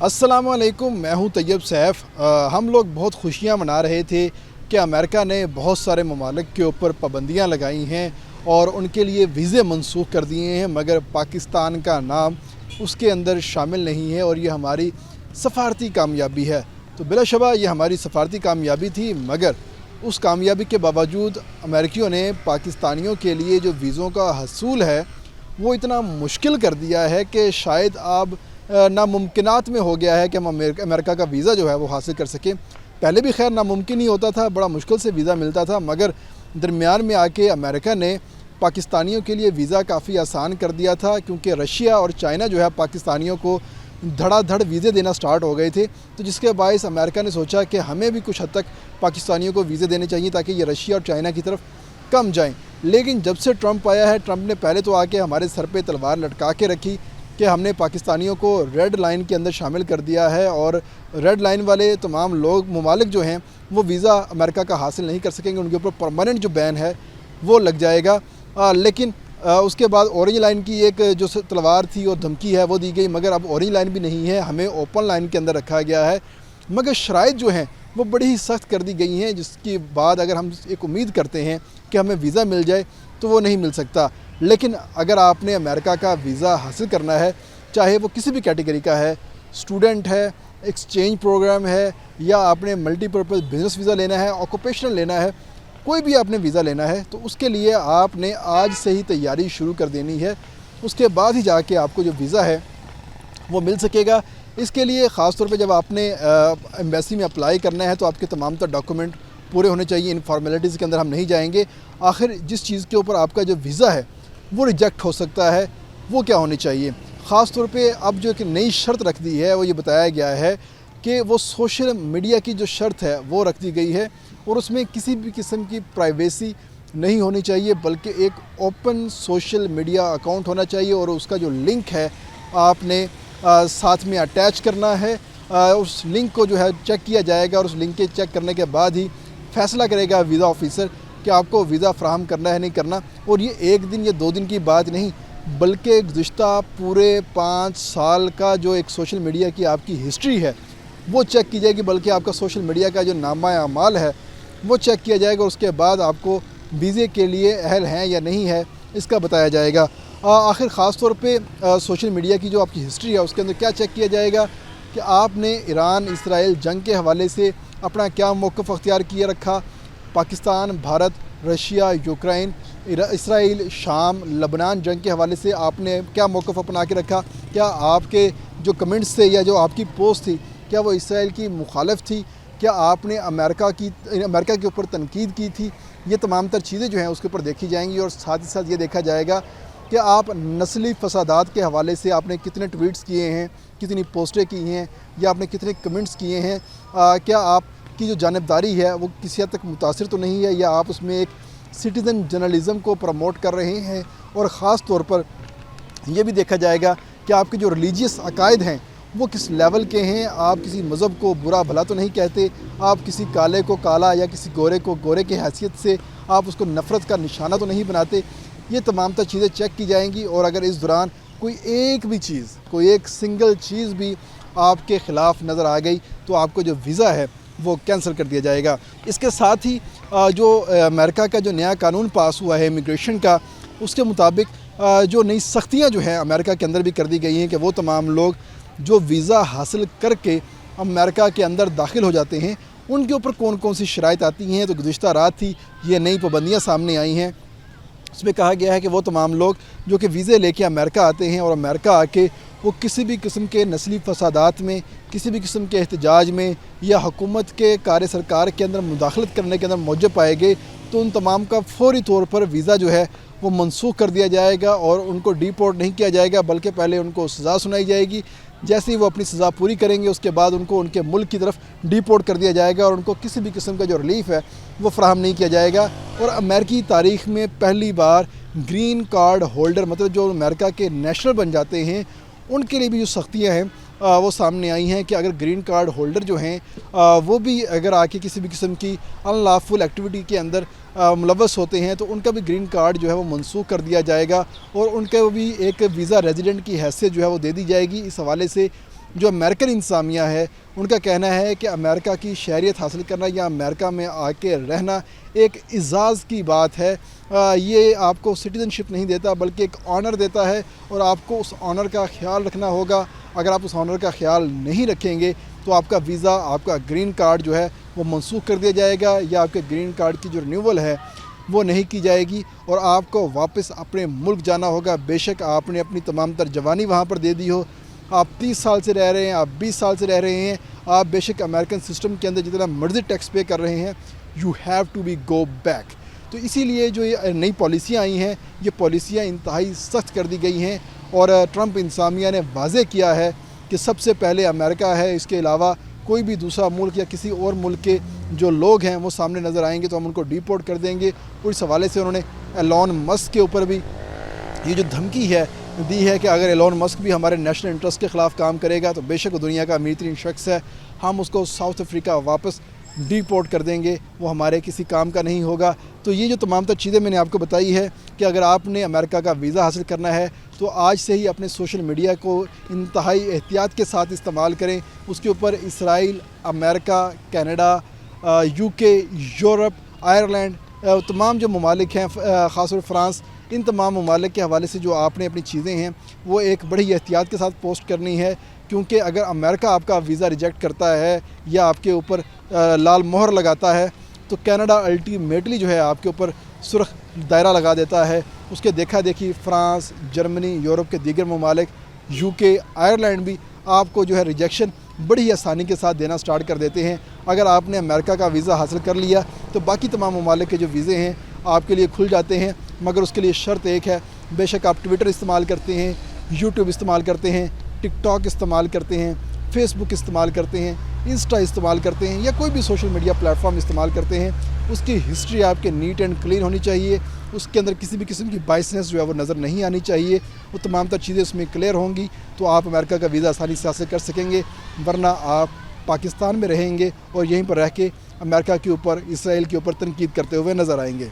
السلام علیکم، میں ہوں طیب سیف۔ ہم لوگ بہت خوشیاں منا رہے تھے کہ امریکہ نے بہت سارے ممالک کے اوپر پابندیاں لگائی ہیں اور ان کے لیے ویزے منسوخ کر دیے ہیں، مگر پاکستان کا نام اس کے اندر شامل نہیں ہے اور یہ ہماری سفارتی کامیابی ہے۔ تو بلا شبہ یہ ہماری سفارتی کامیابی تھی، مگر اس کامیابی کے باوجود امریکیوں نے پاکستانیوں کے لیے جو ویزوں کا حصول ہے وہ اتنا مشکل کر دیا ہے کہ شاید اب ناممکنات میں ہو گیا ہے کہ ہم امریکہ کا ویزا جو ہے وہ حاصل کر سکیں۔ پہلے بھی خیر ناممکن ہی ہوتا تھا، بڑا مشکل سے ویزا ملتا تھا، مگر درمیان میں آ کے امریکہ نے پاکستانیوں کے لیے ویزا کافی آسان کر دیا تھا، کیونکہ رشیا اور چائنا جو ہے پاکستانیوں کو دھڑا دھڑ ویزے دینا سٹارٹ ہو گئے تھے، تو جس کے باعث امریکہ نے سوچا کہ ہمیں بھی کچھ حد تک پاکستانیوں کو ویزے دینے چاہیے تاکہ یہ رشیا اور چائنا کی طرف کم جائیں۔ لیکن جب سے ٹرمپ آیا ہے، ٹرمپ نے پہلے تو آ کے ہمارے سر پہ تلوار لٹکا کے رکھی کہ ہم نے پاکستانیوں کو ریڈ لائن کے اندر شامل کر دیا ہے اور ریڈ لائن والے تمام لوگ ممالک جو ہیں وہ ویزا امریکہ کا حاصل نہیں کر سکیں گے، ان کے اوپر پرماننٹ جو بین ہے وہ لگ جائے گا۔ لیکن اس کے بعد اورنج لائن کی ایک جو تلوار تھی اور دھمکی ہے وہ دی گئی، مگر اب اورنج لائن بھی نہیں ہے، ہمیں اوپن لائن کے اندر رکھا گیا ہے، مگر شرائط جو ہیں وہ بڑی ہی سخت کر دی گئی ہیں، جس کے بعد اگر ہم ایک امید کرتے ہیں کہ ہمیں ویزا مل جائے تو وہ نہیں مل سکتا۔ لیکن اگر آپ نے امریکہ کا ویزا حاصل کرنا ہے، چاہے وہ کسی بھی کیٹیگری کا ہے، اسٹوڈنٹ ہے، ایکسچینج پروگرام ہے، یا آپ نے ملٹی پرپز بزنس ویزا لینا ہے، آکوپیشنل لینا ہے، کوئی بھی آپ نے ویزا لینا ہے تو اس کے لیے آپ نے آج سے ہی تیاری شروع کر دینی ہے، اس کے بعد ہی جا کے آپ کو جو ویزا ہے وہ مل سکے گا۔ اس کے لیے خاص طور پہ جب آپ نے ایمبیسی میں اپلائی کرنا ہے تو آپ کے تمام تر ڈاکومنٹ پورے ہونے چاہیے، ان فارمیلٹیز کے اندر ہم نہیں جائیں گے۔ آخر جس چیز کے اوپر آپ کا جو ویزا ہے وہ ریجیکٹ ہو سکتا ہے، وہ کیا ہونی چاہیے؟ خاص طور پہ اب جو ایک نئی شرط رکھ دی ہے وہ یہ بتایا گیا ہے کہ وہ سوشل میڈیا کی جو شرط ہے وہ رکھ دی گئی ہے، اور اس میں کسی بھی قسم کی پرائیویسی نہیں ہونی چاہیے، بلکہ ایک اوپن سوشل میڈیا اکاؤنٹ ہونا چاہیے، اور اس کا جو لنک ہے آپ نے ساتھ میں اٹیچ کرنا ہے۔ اس لنک کو جو ہے چیک کیا جائے گا، اور اس لنک کے چیک کرنے کے بعد ہی فیصلہ کرے گا ویزا آفیسر کہ آپ کو ویزا فراہم کرنا ہے نہیں کرنا۔ اور یہ ایک دن یا دو دن کی بات نہیں، بلکہ گزشتہ پورے 5 سال کا جو ایک سوشل میڈیا کی آپ کی ہسٹری ہے وہ چیک کی جائے گی، بلکہ آپ کا سوشل میڈیا کا جو نامہ اعمال ہے وہ چیک کیا جائے گا، اور اس کے بعد آپ کو ویزے کے لیے اہل ہیں یا نہیں ہے اس کا بتایا جائے گا۔ آخر خاص طور پہ سوشل میڈیا کی جو آپ کی ہسٹری ہے اس کے اندر کیا چیک کیا جائے گا کہ آپ نے ایران اسرائیل جنگ کے حوالے سے اپنا کیا موقف اختیار کیے رکھا، پاکستان، بھارت، رشیا، یوکرائن، اسرائیل، شام، لبنان جنگ کے حوالے سے آپ نے کیا موقف اپنا کے رکھا، کیا آپ کے جو کمنٹس تھے یا جو آپ کی پوسٹ تھی کیا وہ اسرائیل کی مخالف تھی، کیا آپ نے امریکہ کے اوپر تنقید کی تھی۔ یہ تمام تر چیزیں جو ہیں اس کے اوپر دیکھی جائیں گی، اور ساتھ ہی ساتھ یہ دیکھا جائے گا کہ آپ نسلی فسادات کے حوالے سے آپ نے کتنے ٹویٹس کیے ہیں، کتنی پوسٹیں کی ہیں، یا آپ نے کتنے کمنٹس کیے ہیں، کیا آپ کی جو جانبداری ہے وہ کسی حد تک متاثر تو نہیں ہے، یا آپ اس میں ایک سٹیزن جرنلزم کو پروموٹ کر رہے ہیں۔ اور خاص طور پر یہ بھی دیکھا جائے گا کہ آپ کے جو ریلیجیس عقائد ہیں وہ کس لیول کے ہیں، آپ کسی مذہب کو برا بھلا تو نہیں کہتے، آپ کسی کالے کو کالا یا کسی گورے کو گورے کی حیثیت سے آپ اس کو نفرت کا نشانہ تو نہیں بناتے۔ یہ تمام تر چیزیں چیک کی جائیں گی، اور اگر اس دوران کوئی ایک سنگل چیز بھی آپ کے خلاف نظر آ گئی تو آپ کو جو ویزا ہے وہ کینسل کر دیا جائے گا۔ اس کے ساتھ ہی جو امریکہ کا جو نیا قانون پاس ہوا ہے امیگریشن کا، اس کے مطابق جو نئی سختیاں جو ہیں امریکہ کے اندر بھی کر دی گئی ہیں کہ وہ تمام لوگ جو ویزا حاصل کر کے امریکہ کے اندر داخل ہو جاتے ہیں ان کے اوپر کون کون سی شرائط آتی ہیں۔ تو گزشتہ رات ہی یہ نئی پابندیاں سامنے آئی ہیں، اس میں کہا گیا ہے کہ وہ تمام لوگ جو کہ ویزے لے کے امریکہ آتے ہیں اور امریکہ آ کے وہ کسی بھی قسم کے نسلی فسادات میں، کسی بھی قسم کے احتجاج میں یا حکومت کے کار سرکار کے اندر مداخلت کرنے کے اندر موجب پائے گئے تو ان تمام کا فوری طور پر ویزا جو ہے وہ منسوخ کر دیا جائے گا، اور ان کو ڈیپورٹ نہیں کیا جائے گا، بلکہ پہلے ان کو سزا سنائی جائے گی۔ جیسے ہی وہ اپنی سزا پوری کریں گے اس کے بعد ان کو ان کے ملک کی طرف ڈیپورٹ کر دیا جائے گا، اور ان کو کسی بھی قسم کا جو ریلیف ہے وہ فراہم نہیں کیا جائے گا۔ اور امریکی تاریخ میں پہلی بار گرین کارڈ ہولڈر، مطلب جو امریکہ کے نیشنل بن جاتے ہیں، ان کے لیے بھی جو سختیاں ہیں وہ سامنے آئی ہیں کہ اگر گرین کارڈ ہولڈر جو ہیں وہ بھی اگر آ کے کسی بھی قسم کی ان لافل ایکٹیویٹی کے اندر ملوث ہوتے ہیں تو ان کا بھی گرین کارڈ جو ہے وہ منسوخ کر دیا جائے گا، اور ان کو بھی ایک ویزا ریزیڈنٹ کی حیثیت جو ہے وہ دے دی جائے گی۔ اس حوالے سے جو امریکن انتظامیہ ہے ان کا کہنا ہے کہ امریکہ کی شہریت حاصل کرنا یا امریکہ میں آ کے رہنا ایک اعزاز کی بات ہے. یہ آپ کو سٹیزن شپ نہیں دیتا بلکہ ایک آنر دیتا ہے اور آپ کو اس آنر کا خیال رکھنا ہوگا. اگر آپ اس آنر کا خیال نہیں رکھیں گے تو آپ کا ویزا، آپ کا گرین کارڈ جو ہے وہ منسوخ کر دیا جائے گا یا آپ کے گرین کارڈ کی جو رینیول ہے وہ نہیں کی جائے گی اور آپ کو واپس اپنے ملک جانا ہوگا. بے شک آپ نے اپنی تمام تر جوانی وہاں پر دے دی ہو، آپ 30 سال سے رہ رہے ہیں، آپ 20 سال سے رہ رہے ہیں، آپ بے شک امریکن سسٹم کے اندر جتنا مرضی ٹیکس پے کر رہے ہیں، you have to be go back. تو اسی لیے جو یہ نئی پالیسیاں آئی ہیں یہ پالیسیاں انتہائی سخت کر دی گئی ہیں اور ٹرمپ انتظامیہ نے واضح کیا ہے کہ سب سے پہلے امریکہ ہے، اس کے علاوہ کوئی بھی دوسرا ملک یا کسی اور ملک کے جو لوگ ہیں وہ سامنے نظر آئیں گے تو ہم ان کو ڈیپورٹ کر دیں گے. اور اس حوالے سے انہوں نے ایلون مسک کے اوپر بھی یہ جو دھمکی ہے دی ہے کہ اگر ایلون مسک بھی ہمارے نیشنل انٹرسٹ کے خلاف کام کرے گا تو بے شک وہ دنیا کا امیر ترین شخص ہے، ہم اس کو ساؤتھ افریقہ واپس ڈیپورٹ کر دیں گے، وہ ہمارے کسی کام کا نہیں ہوگا. تو یہ جو تمام تر چیزیں میں نے آپ کو بتائی ہے کہ اگر آپ نے امریکہ کا ویزا حاصل کرنا ہے تو آج سے ہی اپنے سوشل میڈیا کو انتہائی احتیاط کے ساتھ استعمال کریں. اس کے اوپر اسرائیل، امریکہ، کینیڈا، UK، یورپ، آئرلینڈ، تمام جو ممالک ہیں، خاص طور فرانس، ان تمام ممالک کے حوالے سے جو آپ نے اپنی چیزیں ہیں وہ ایک بڑی احتیاط کے ساتھ پوسٹ کرنی ہے. کیونکہ اگر امریکہ آپ کا ویزا ریجیکٹ کرتا ہے یا آپ کے اوپر لال مہر لگاتا ہے تو کینیڈا الٹیمیٹلی جو ہے آپ کے اوپر سرخ دائرہ لگا دیتا ہے. اس کے دیکھا دیکھی فرانس، جرمنی، یورپ کے دیگر ممالک، UK، آئرلینڈ بھی آپ کو جو ہے ریجیکشن بڑی آسانی کے ساتھ دینا سٹارٹ کر دیتے ہیں. اگر آپ نے امریکہ کا ویزا حاصل کر لیا تو باقی تمام ممالک کے جو ویزے ہیں آپ کے لیے کھل جاتے ہیں، مگر اس کے لیے شرط ایک ہے، بے شک آپ ٹویٹر استعمال کرتے ہیں، YouTube استعمال کرتے ہیں، ٹک ٹاک استعمال کرتے ہیں، فیس بک استعمال کرتے ہیں، انسٹا استعمال کرتے ہیں یا کوئی بھی سوشل میڈیا پلیٹ فارم استعمال کرتے ہیں، اس کی ہسٹری آپ کے نیٹ اینڈ کلین ہونی چاہیے. اس کے اندر کسی بھی قسم کی بائسنس جو ہے وہ نظر نہیں آنی چاہیے. وہ تمام تر چیزیں اس میں کلیئر ہوں گی تو آپ امریکہ کا ویزا آسانی سے حاصل کر سکیں گے. ورنہ آپ پاکستان میں رہیں گے اور یہیں پر رہ کے امریکہ کے اوپر، اسرائیل کے اوپر تنقید کرتے ہوئے نظر آئیں گے.